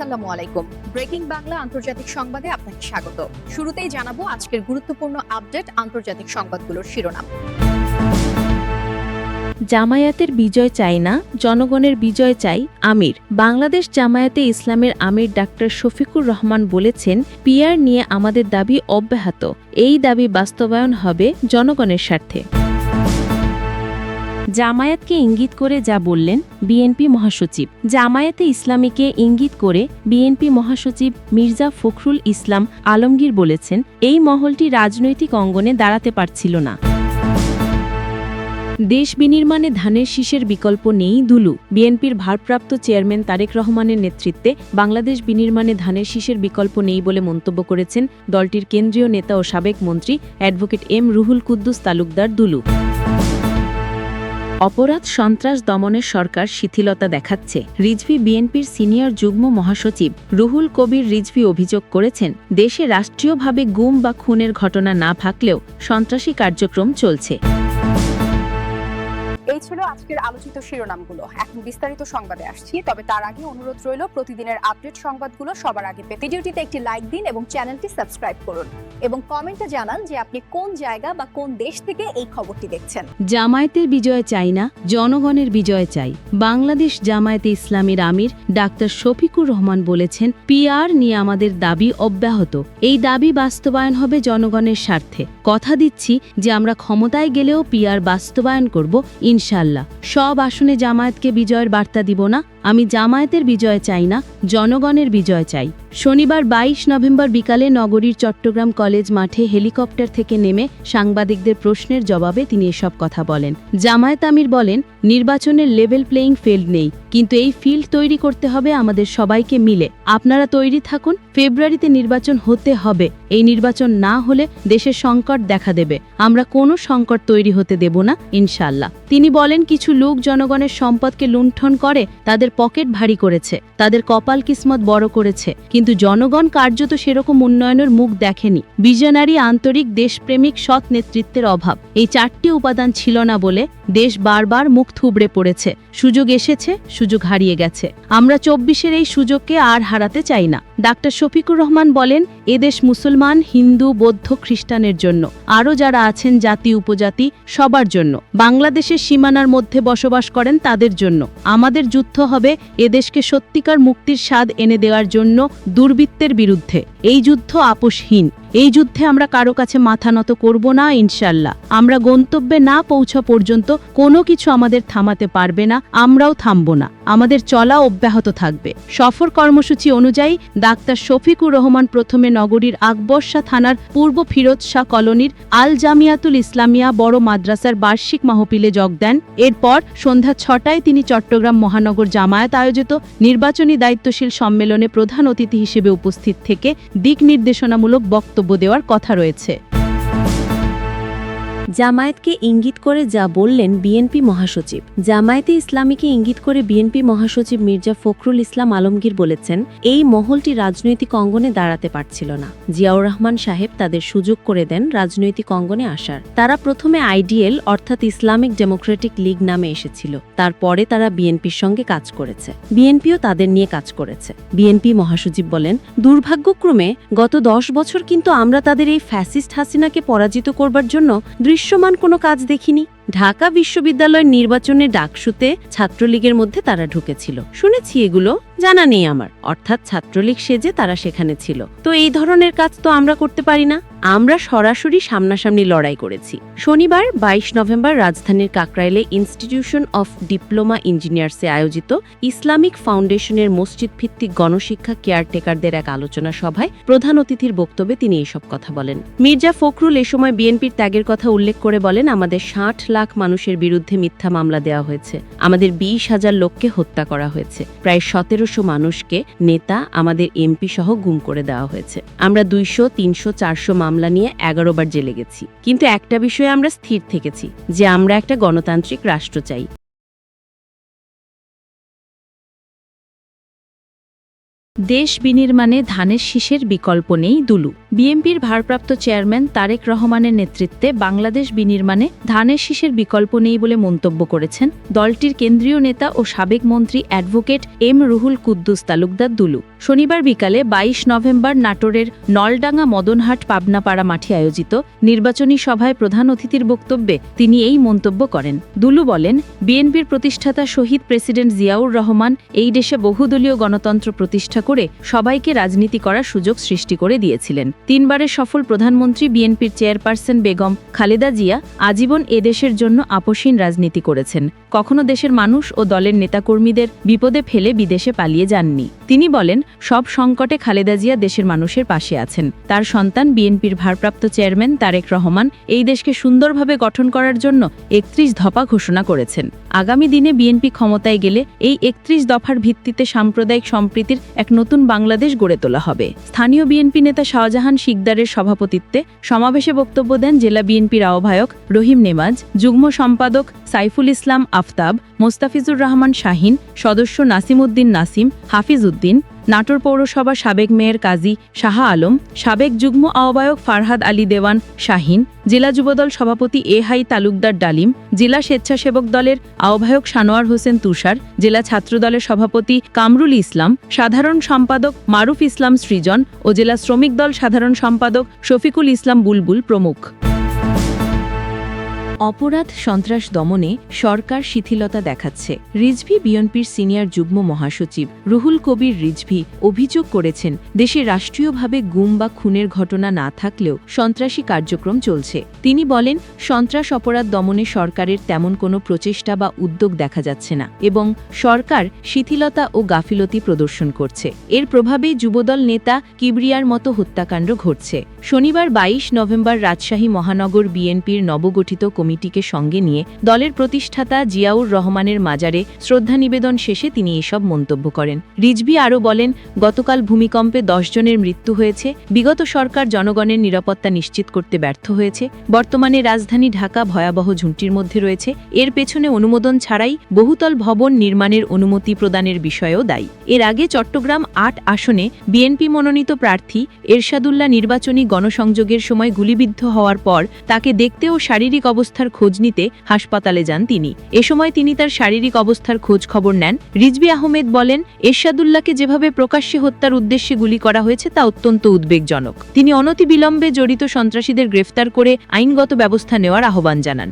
আসসালামু আলাইকুম। ব্রেকিং বাংলা আন্তর্জাতিক সংবাদে আপনাকে স্বাগত। শুরুতেই জানাবো আজকের গুরুত্বপূর্ণ আপডেট আন্তর্জাতিক সংবাদগুলোর শিরোনাম। জামায়াতের বিজয় চাই না, জনগণের বিজয় চাই আমির। বাংলাদেশ জামায়াতে ইসলামের আমির ডাক্তার শফিকুর রহমান বলেছেন, পিআর নিয়ে আমাদের দাবি অব্যাহত। এই দাবি বাস্তবায়ন হবে জনগণের স্বার্থে। জামায়াতকে ইঙ্গিত করে যা বললেন বিএনপি মহাসচিব। জামায়াতে ইসলামীকে ইঙ্গিত করে বিএনপি মহাসচিব মির্জা ফখরুল ইসলাম আলমগীর বলেছেন, এই মহলটি রাজনৈতিক অঙ্গনে দাঁড়াতে পারছিল না। দেশ বিনির্মাণে ধানের শীষের বিকল্প নেই দুলু। বিএনপির ভারপ্রাপ্ত চেয়ারম্যান তারেক রহমানের নেতৃত্বে বাংলাদেশ বিনির্মাণে ধানের শীষের বিকল্প নেই বলে মন্তব্য করেছেন দলটির কেন্দ্রীয় নেতা ও সাবেক মন্ত্রী অ্যাডভোকেট এম রুহুল কুদ্দুস তালুকদার দুলু। অপরাধ সন্ত্রাস দমনের সরকার শিথিলতা দেখাচ্ছে। রিজভী বিএনপির সিনিয়র যুগ্ম মহাসচিব রুহুল কবির রিজভী অভিযোগ করেছেন, দেশে রাষ্ট্রীয়ভাবে গুম বা খুনের ঘটনা না থাকলেও সন্ত্রাসী কার্যক্রম চলছে। এই ছিল আজকের আলোচিত শিরোনামগুলো। এখন বিস্তারিত সংবাদে আসছি, তবে তার আগে অনুরোধ রইল প্রতিদিনের আপডেট সংবাদগুলো সবার আগে পেতে ভিডিওটিতে একটি লাইক দিন এবং চ্যানেলটি সাবস্ক্রাইব করুন এবং কমেন্টে জানান যে আপনি কোন জায়গা বা কোন দেশ থেকে এই খবরটি দেখছেন। জামায়াতের বিজয় চাই না, জনগণের বিজয় চাই। বাংলাদেশ জামায়াতে ইসলামীর আমির ডাক্তার শফিকুর রহমান বলেছেন, পিআর নিয়ে আমাদের দাবি অব্যাহত। এই দাবি বাস্তবায়ন হবে জনগণের স্বার্থে। কথা দিচ্ছি যে আমরা ক্ষমতায় গেলেও পিআর বাস্তবায়ন করব ইনশাল্লাহ। সব আসনে জামায়াতকে বিজয়ের বার্তা দিব না। আমি জামায়াতের বিজয় চাই না, জনগণের বিজয় চাই। শনিবার ২২ নভেম্বর বিকালে নগরীর চট্টগ্রাম কলেজ মাঠে হেলিকপ্টার থেকে নেমে সাংবাদিকদের প্রশ্নের জবাবে তিনি এসব কথা বলেন। জামায়াত আমির বলেন, নির্বাচনের লেভেল প্লেয়িং ফিল্ড নেই, কিন্তু এই ফিল্ড তৈরি করতে হবে আমাদের সবাইকে মিলে। আপনারা তৈরি থাকুন, ফেব্রুয়ারিতে নির্বাচন হতে হবে। এই নির্বাচন না হলে দেশের সংকট দেখা দেবে। আমরা কোনো সংকট তৈরি হতে দেব না ইনশাল্লাহ। তিনি বলেন, কিছু লোক জনগণের সম্পদকে লুণ্ঠন করে তাদের পকেট ভারী করেছে, তাদের কপাল কিসমত বড় করেছে, কিন্তু জনগণ কার্যত সেরকম উন্নয়নের মুখ দেখেনি। বিজনারি, আন্তরিক, দেশপ্রেমিক, সৎ নেতৃত্বের অভাব, এই চারটি উপাদান ছিল না বলে দেশ বারবার মুখ থুবড়ে পড়েছে। সুযোগ এসেছে, সুযোগ হারিয়ে গেছে। আমরা ২৪-এর এই সুযোগকে আর হারাতে চাই না। ডাক্তার শফিকুর রহমান বলেন, এদেশ মুসলমান, হিন্দু, বৌদ্ধ, খ্রিস্টানের জন্য, আরও যারা আছেন জাতি উপজাতি সবার জন্য, বাংলাদেশের সীমানার মধ্যে বসবাস করেন তাদের জন্য। আমাদের যুদ্ধ হবে এদেশকে সত্যিকার মুক্তির স্বাদ এনে দেওয়ার জন্য দুর্বৃত্তের বিরুদ্ধে। এই যুদ্ধ আপোষহীন। এই যুদ্ধে আমরা কারো কাছে মাথা নত করব না ইনশাল্লাহ। আমরা গন্তব্যে না পৌঁছা পর্যন্ত কোনো কিছু আমাদের থামাতে পারবে না, আমরাও থামব না। আমাদের চলা অব্যাহত থাকবে। সফর কর্মসূচি অনুযায়ী ডাক্তার শফিকুর রহমান প্রথমে নগরীর আকবরশাহ থানার পূর্ব ফিরোজ শাহ কলোনির আল জামিয়াতুল ইসলামিয়া বড় মাদ্রাসার বার্ষিক মাহফিলে যোগ দেন। এরপর সন্ধ্যা ৬টায় তিনি চট্টগ্রাম মহানগর জামায়াত আয়োজিত নির্বাচনী দায়িত্বশীল সম্মেলনে প্রধান অতিথি হিসেবে উপস্থিত থেকে দিক নির্দেশনামূলক বক্তব্য দেওয়ার কথা রয়েছে। জামায়াতকে ইঙ্গিত করে যা বললেন বিএনপি মহাসচিব। জামায়াতে ইসলামীকে ইঙ্গিত করে বিএনপি মহাসচিব মির্জা ফখরুল ইসলাম আলমগীর বলেছেন, এই মহলটি রাজনৈতিক অঙ্গনে দাঁড়াতে পারছিল না। জিয়াউর রহমান সাহেব তাদের সুযোগ করে দেন রাজনৈতিক অঙ্গনে আসার। তারা প্রথমে আইডিএল অর্থাৎ ইসলামিক ডেমোক্রেটিক লীগ নামে এসেছিল। তারপরে তারা বিএনপির সঙ্গে কাজ করেছে, বিএনপিও তাদের নিয়ে কাজ করেছে। বিএনপি মহাসচিব বলেন, দুর্ভাগ্যক্রমে গত ১০ বছর কিন্তু আমরা তাদের এই ফ্যাসিস্ট হাসিনাকে পরাজিত করবার জন্য দৃশ্যমান কোনো কাজ দেখিনি। ঢাকা বিশ্ববিদ্যালয়ের নির্বাচনে ডাকসুতে ছাত্রলীগের মধ্যে তারা ঢুকেছিল, শুনেছি, এগুলো জানা নেই আমার। অর্থাৎ ছাত্রলীগ সেজে তারা সেখানে ছিল। তো এই ধরনের কাজ তো আমরা করতে পারি না। আমরা সরাসরি সামনাসামনি লড়াই করেছি। শনিবার ২২ নভেম্বর রাজধানীর কাকরাইলে ইনস্টিটিউশন অফ ডিপ্লোমা ইঞ্জিনিয়ার্সে আয়োজিত ইসলামিক ফাউন্ডেশনের মসজিদ ভিত্তিক গণশিক্ষা কেয়ারটেকারদের এক আলোচনা সভায় প্রধান অতিথির বক্তব্যে তিনি এসব কথা বলেন। মির্জা ফখরুল এ সময় বিএনপির ত্যাগের কথা উল্লেখ করে বলেন, আমাদের ৬০ লাখ মানুষের বিরুদ্ধে মিথ্যা মামলা দেওয়া হয়েছে, আমাদের ২০,০০০ লোককে হত্যা করা হয়েছে, প্রায় ১৭০০ মানুষকে, নেতা, আমাদের এমপি সহ গুম করে দেওয়া হয়েছে। আমরা ২০০, ৩০০, ৪০০ মামলা নিয়ে ১১ বার জেলে গেছি, কিন্তু একটা বিষয়ে আমরা স্থির থেকেছি যে আমরা একটা গণতান্ত্রিক রাষ্ট্র চাই। দেশ বিনির্মাণে ধানের শীষের বিকল্প নেই দুলু। বিএনপির ভারপ্রাপ্ত চেয়ারম্যান তারেক রহমানের নেতৃত্বে বাংলাদেশ বিনির্মাণে ধানের শীষের বিকল্প নেই বলে মন্তব্য করেছেন দলটির কেন্দ্রীয় নেতা ও সাবেক মন্ত্রী অ্যাডভোকেট এম রুহুল কুদ্দুস তালুকদার দুলু। শনিবার বিকালে ২২ নভেম্বর নাটোরের নলডাঙ্গা মদনহাট পাবনাপাড়া মাঠে আয়োজিত নির্বাচনী সভায় প্রধান অতিথির বক্তব্যে তিনি এই মন্তব্য করেন। দুলু বলেন, বিএনপির প্রতিষ্ঠাতা শহীদ প্রেসিডেন্ট জিয়াউর রহমান এই দেশে বহুদলীয় গণতন্ত্র প্রতিষ্ঠা করে সবাইকে রাজনীতি করার সুযোগ সৃষ্টি করে দিয়েছিলেন। ৩ বারের সফল প্রধানমন্ত্রী বিএনপির চেয়ারপারসন বেগম খালেদা জিয়া আজীবন এদেশের জন্য আপোষহীন রাজনীতি করেছেন। কখনো দেশের মানুষ ও দলের নেতাকর্মীদের বিপদে ফেলে বিদেশে পালিয়ে যাননি। তিনি বলেন, সব সংকটে খালেদা জিয়া দেশের মানুষের পাশে আছেন। তার সন্তান বিএনপির ভারপ্রাপ্ত চেয়ারম্যান তারেক রহমান এই দেশকে সুন্দরভাবে গঠন করার জন্য ৩১ দফা ঘোষণা করেছেন। আগামী দিনে বিএনপি ক্ষমতায় গেলে এই ৩১ দফার ভিত্তিতে সাম্প্রদায়িক সম্প্রীতির এক নতুন বাংলাদেশ গড়ে তোলা হবে। স্থানীয় বিএনপি নেতা শাহজাহান শিকদারের সভাপতিত্বে সমাবেশে বক্তব্য দেন জেলা বিএনপির আহ্বায়ক রহিম নেমাজ, যুগ্ম সম্পাদক সাইফুল ইসলাম আফতাব, মোস্তাফিজুর রহমান শাহিন, সদস্য নাসিমউদ্দিন নাসিম, হাফিজ উদ্দিন, নাটোর পৌরসভা সাবেক মেয়র কাজী শাহ আলম, সাবেক যুগ্ম আহ্বায়ক ফারহাদ আলী দেওয়ান শাহিন, জেলা যুবদল সভাপতি এহাই তালুকদার ডালিম, জেলা স্বেচ্ছাসেবক দলের আহ্বায়ক সানোয়ার হোসেন তুষার, জেলা ছাত্রদলের সভাপতি কামরুল ইসলাম, সাধারণ সম্পাদক মারুফ ইসলাম সৃজন ও জেলা শ্রমিক দল সাধারণ সম্পাদক শফিকুল ইসলাম বুলবুল প্রমুখ। অপরাধ সন্ত্রাস দমনে সরকার শিথিলতা দেখাচ্ছে। রিজভী বিএনপির সিনিয়র যুগ্ম মহাসচিব রুহুল কবির রিজভী অভিযোগ করেছেন, দেশে রাষ্ট্রীয়ভাবে গুম বা খুনের ঘটনা না থাকলেও সন্ত্রাসী কার্যক্রম চলছে। তিনি বলেন, সন্ত্রাস অপরাধ দমনে সরকারের তেমন কোনো প্রচেষ্টা বা উদ্যোগ দেখা যাচ্ছে না এবং সরকার শিথিলতা ও গাফিলতি প্রদর্শন করছে। এর প্রভাবেই যুবদল নেতা কিবরিয়ার মতো হত্যাকাণ্ড ঘটছে। শনিবার ২২ নভেম্বর রাজশাহী মহানগর বিএনপির নবগঠিত কমিটিকে সঙ্গে নিয়ে দলের প্রতিষ্ঠাতা জিয়াউর রহমানের মাজারে শ্রদ্ধা নিবেদন শেষে তিনি এসব মন্তব্য করেন। রিজভী আরও বলেন, গতকাল ভূমিকম্পে ১০ জনের মৃত্যু হয়েছে। বিগত সরকার জনগণের নিরাপত্তা নিশ্চিত করতে ব্যর্থ হয়েছে। বর্তমানে রাজধানী ঢাকা ভয়াবহ ঝুঁকির মধ্যে রয়েছে। এর পেছনে অনুমোদন ছাড়াই বহুতল ভবন নির্মাণের অনুমতি প্রদানের বিষয়েও দায়ী। এর আগে চট্টগ্রাম ৮ আসনে বিএনপি মনোনীত প্রার্থী এরশাদুল্লাহ নির্বাচনী গণসংযোগের সময় গুলিবিদ্ধ হওয়ার পর তাকে দেখতে ও শারীরিক অবস্থার খোঁজ নিতে হাসপাতালে যান তিনি। এ সময় তিনি তার শারীরিক অবস্থার খোঁজ খবর নেন। রিজভী আহমেদ বলেন, এরশাদুল্লাহকে যেভাবে প্রকাশ্যে হত্যার উদ্দেশ্যে গুলি করা হয়েছে তা অত্যন্ত উদ্বেগজনক। তিনি অনতিবিলম্বে জড়িত সন্ত্রাসীদের গ্রেফতার করে আইনগত ব্যবস্থা নেওয়ার আহ্বান জানান।